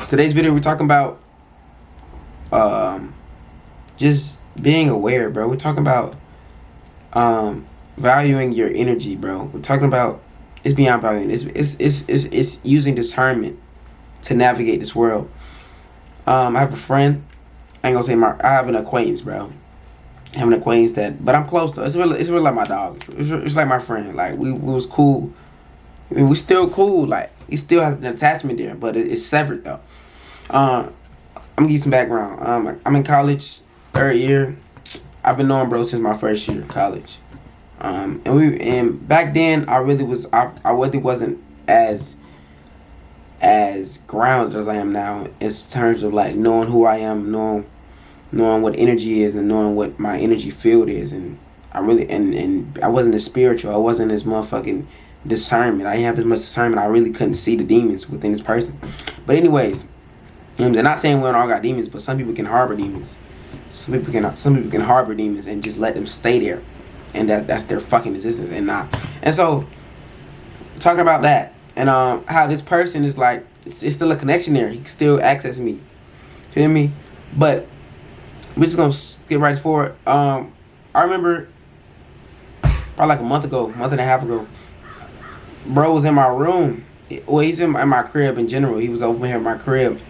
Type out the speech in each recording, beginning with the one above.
Today's video we're talking about just being aware, bro. We're talking about valuing your energy, bro. We're talking about it's beyond valuing. It's using discernment to navigate this world. I have a friend. I ain't gonna say I have an acquaintance, bro. I have an acquaintance but I'm close to. It's really like my dog. It's like my friend. Like we was cool. I mean, we still cool. Like he still has an attachment there, but it's severed though. I'm gonna give you some background. I'm in college, third year. I've been knowing bro since my first year of college. And back then I really wasn't as grounded as I am now in terms of like knowing who I am, knowing what energy is, and knowing what my energy field is. And I really and I wasn't as spiritual. I wasn't as motherfucking discernment. I didn't have as much discernment. I really couldn't see the demons within this person. But anyways, they're not saying we don't all got demons, but some people can harbor demons. Some people can harbor demons and just let them stay there, and that's their fucking existence. And so talking about that and how this person is like it's still a connection there. He can still access me. Feel me? But we're just gonna get right forward. I remember probably like a month and a half ago, bro was in my room. Well, he's in my crib in general. He was over here in my crib,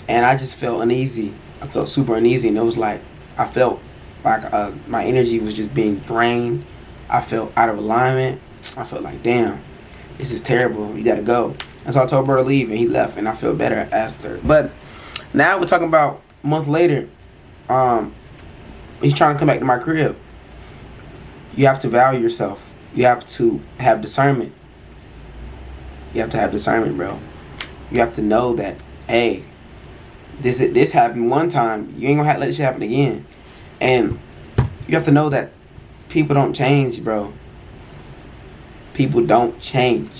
and I just felt uneasy. I felt super uneasy, and it was like I felt like my energy was just being drained. I felt out of alignment. I felt like, damn, this is terrible. You gotta go. And so I told bro to leave, and he left, and I felt better after. But now we're talking about a month later. He's trying to come back to my crib. You have to value yourself. You have to have discernment. You have to have discernment, bro. You have to know that, hey, this happened one time. You ain't gonna let this shit happen again. And you have to know that people don't change, bro. People don't change.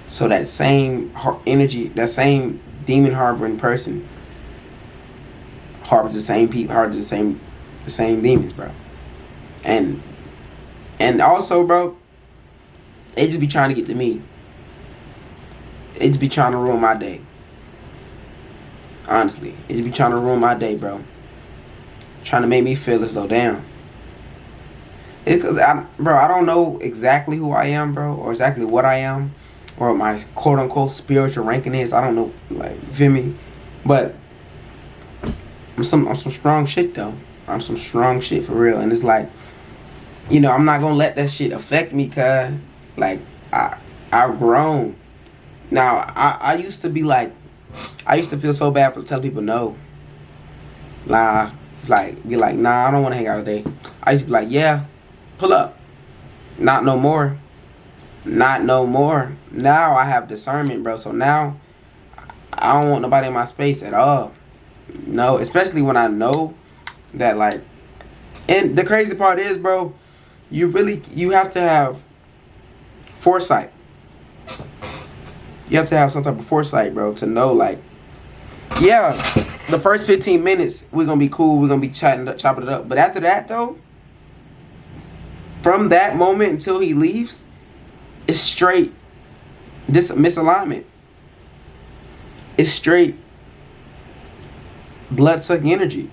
So that same energy, that same demon harboring person harbors the same people, harbors the same demons, bro. And also, bro, they just be trying to get to me. They just be trying to ruin my day. Honestly, they just be trying to ruin my day, bro. Trying to make me feel as though, damn. It's cause I don't know exactly who I am, bro, or exactly what I am, or what my quote unquote spiritual ranking is. I don't know, like, you feel me? But I'm some strong shit though. I'm some strong shit for real, and it's like, you know, I'm not gonna let that shit affect me, cause like I've grown. Now I used to be like, I used to feel so bad for telling people no. Nah, be like, nah, I don't want to hang out today. I used to be like, yeah, pull up. Not no more. Not no more. Now I have discernment, bro. So now I don't want nobody in my space at all. No, especially when I know that, like, and the crazy part is, bro, you have to have foresight. You have to have some type of foresight, bro, to know, like, yeah, the first 15 minutes we're gonna be cool, we're gonna be chopping it up. But after that, though, from that moment until he leaves, it's straight this misalignment. It's straight blood sucking energy.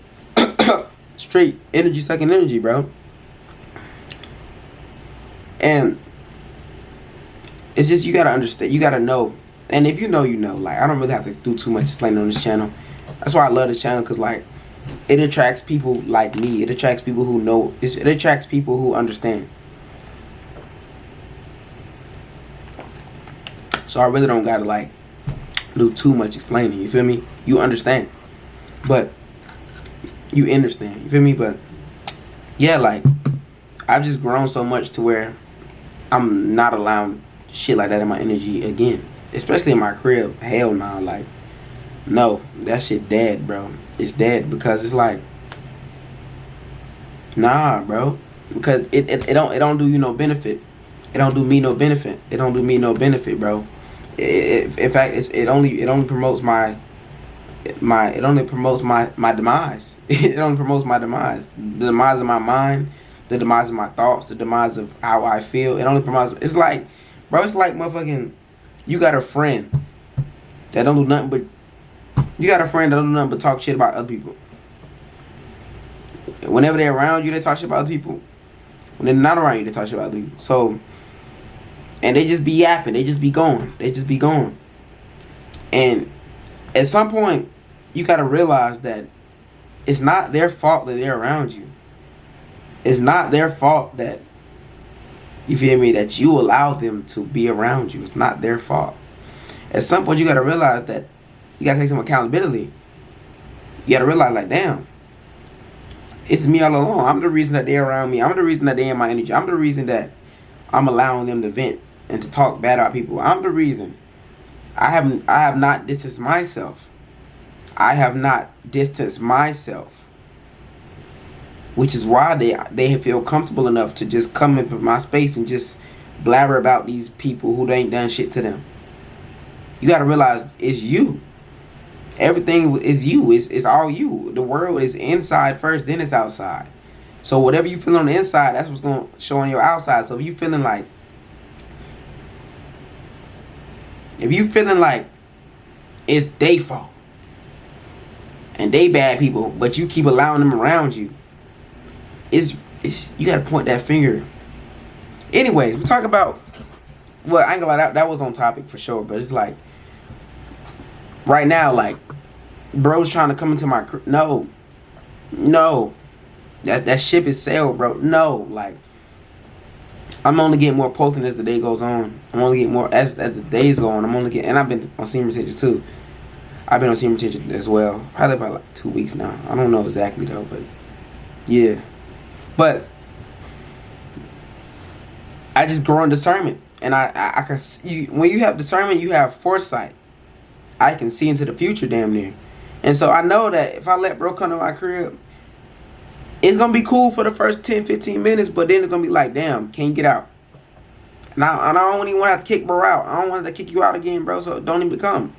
Straight energy sucking energy, bro. And it's just, you gotta understand, you gotta know. And if you know, you know. Like, I don't really have to do too much explaining on this channel. That's why I love this channel, because, like, it attracts people like me. It attracts people who know. It attracts people who understand. So I really don't gotta, like, do too much explaining. You feel me? You understand. But you understand. You feel me? But yeah, like, I've just grown so much to where I'm not allowing shit like that in my energy again. Especially in my crib. Hell nah. Like, no, that shit dead, bro. It's dead, because it's like, nah, bro. Because it don't do you no benefit. It don't do me no benefit. It don't do me no benefit, bro. In fact, it only promotes my demise. It only promotes my demise. The demise of my mind, the demise of my thoughts, the demise of how I feel. It only promotes. It's like, bro, it's like motherfucking, you got a friend that don't do nothing but You got a friend that don't do nothing but talk shit about other people. Whenever they're around you, they talk shit about other people. When they're not around you, they talk shit about other people. So, and they just be yapping. They just be going. They just be going. And at some point, you got to realize that it's not their fault that they're around you. It's not their fault that, you feel me, that you allow them to be around you. It's not their fault. At some point, you got to realize that you got to take some accountability. You got to realize, like, damn, it's me all along. I'm the reason that they're around me. I'm the reason that they're in my energy. I'm the reason that I'm allowing them to vent and to talk bad about people. I'm the reason. I have not distanced myself. I have not distanced myself. Which is why they feel comfortable enough to just come into my space and just blabber about these people who ain't done shit to them. You got to realize it's you. Everything is you. It's all you. The world is inside first, then it's outside. So whatever you feel on the inside, that's what's going to show on your outside. So if you feeling like it's they fault and they bad people, but you keep allowing them around you, it's you got to point that finger. Anyways, we talk about, well, I ain't gonna lie, that was on topic for sure, but it's like right now, like, bro's trying to come into my no, that ship is sailed, bro. No, like, I'm only getting more potent as the day goes on. I'm only getting more as the days go on. I'm only getting, and I've been on semen retention too. I've been on semen retention as well, probably about like 2 weeks now. I don't know exactly though, but yeah. But I just grow in discernment, and I can see, when you have discernment, you have foresight. I can see into the future damn near. And so I know that if I let bro come to my crib, it's going to be cool for the first 10, 15 minutes, but then it's going to be like, damn, can't you get out? And I don't even want to have to kick bro out. I don't want to kick you out again, bro, so don't even come.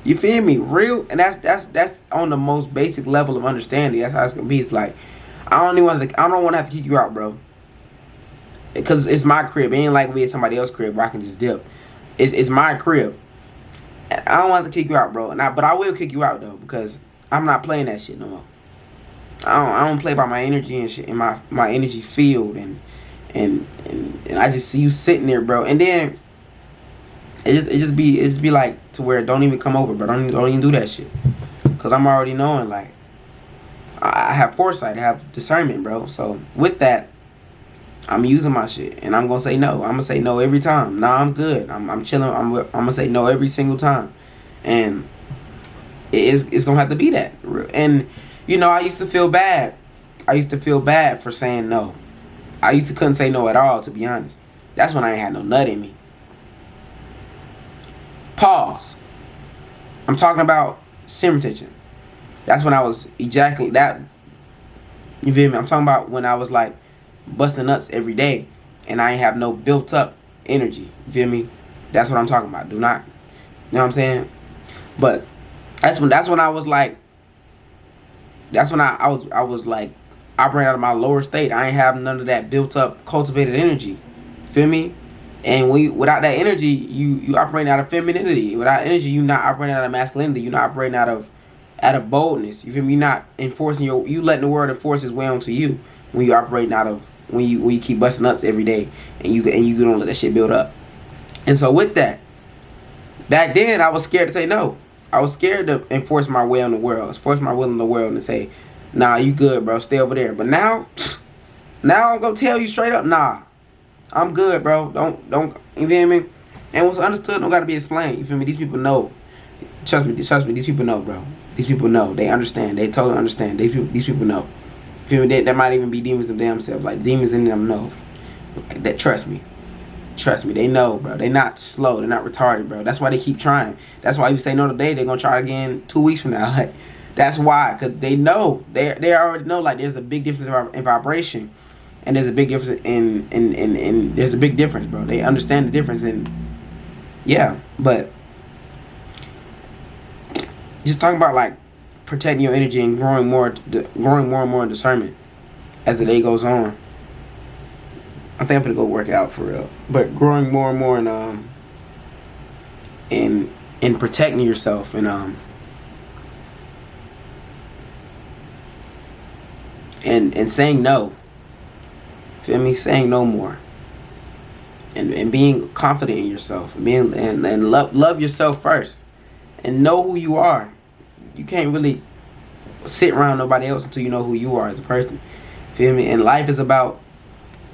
You feel me? Real, and that's on the most basic level of understanding. That's how it's going to be. It's like, I don't want to have to kick you out, bro. Because it's my crib. It ain't like we at somebody else's crib where I can just dip. It's my crib. I don't want to kick you out, bro. But I will kick you out though, because I'm not playing that shit no more. I don't play by my energy and shit, in my energy field, and I just see you sitting there, bro. And then it just be like to where don't even come over, bro. Don't even do that shit, because I'm already knowing, like, I have foresight, I have discernment, bro. So with that, I'm using my shit, and I'm gonna say no. I'm gonna say no every time. Nah, I'm good. I'm chilling. I'm gonna say no every single time, and it's gonna have to be that. And you know, I used to feel bad. I used to feel bad for saying no. I used to couldn't say no at all, to be honest. That's when I ain't had no nut in me. Pause. I'm talking about semen retention. That's when I was ejaculating. That, you feel me? I'm talking about when I was like busting nuts every day, and I ain't have no built up energy. You feel me? That's what I'm talking about. Do not, you know what I'm saying? But that's when I was like, that's when I was like operating out of my lower state. I ain't have none of that built up, cultivated energy. Feel me? And without that energy, you operating out of femininity. Without energy, you not operating out of masculinity. You not operating out of boldness. You feel me? You not enforcing you letting the world enforce its way onto you when you operating out of when you keep busting nuts every day, and you don't let that shit build up. And so with that, back then I was scared to say no. I was scared to enforce my way on the world. I was forcing my will in the world and say, nah, you good, bro. Stay over there. But now I'm gonna tell you straight up, nah, I'm good, bro. Don't you feel me? And what's understood don't gotta be explained. You feel me? These people know. Trust me. These people know, bro. These people know. They understand. They totally understand. These people know. You feel me? There might even be demons of damn self. Like, demons in them know. Like that. Trust me. They know, bro. They not slow. They're not retarded, bro. That's why they keep trying. That's why you say no today, they're gonna try again 2 weeks from now. Like, that's why, because they know. They already know. Like, there's a big difference in vibration, and there's a big difference in there's a big difference, bro. They understand the difference, and yeah. But just talking about like protecting your energy and growing more and more in discernment as the day goes on. I think I'm gonna go work out for real. But growing more and more in protecting yourself and and saying no. Feel me? Saying no more. And being confident in yourself. And love yourself first. And know who you are. You can't really sit around nobody else until you know who you are as a person. Feel me? And life is about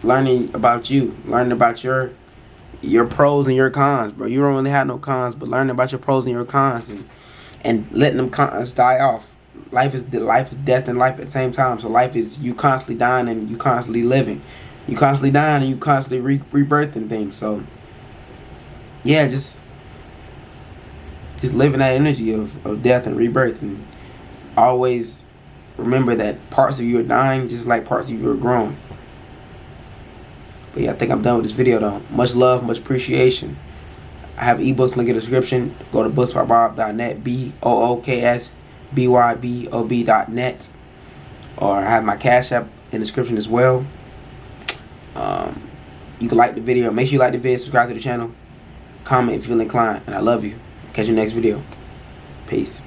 learning about you. Learning about your pros and your cons, bro. You don't really have no cons, but learning about your pros and your cons, and letting them cons die off. Life is death and life at the same time. So life is you constantly dying and you constantly living. You constantly dying and you constantly rebirthing things. So yeah, just living that energy of death and rebirth, and always remember that parts of you are dying just like parts of you are growing. But yeah, I think I'm done with this video though. Much love, much appreciation. I have ebooks, link in the description. Go to booksbybob.net, BOOKSBYBOB.net. Or I have my Cash App in the description as well. You can like the video. Make sure you like the video, subscribe to the channel. Comment if you feel inclined. And I love you. Catch you next video. Peace.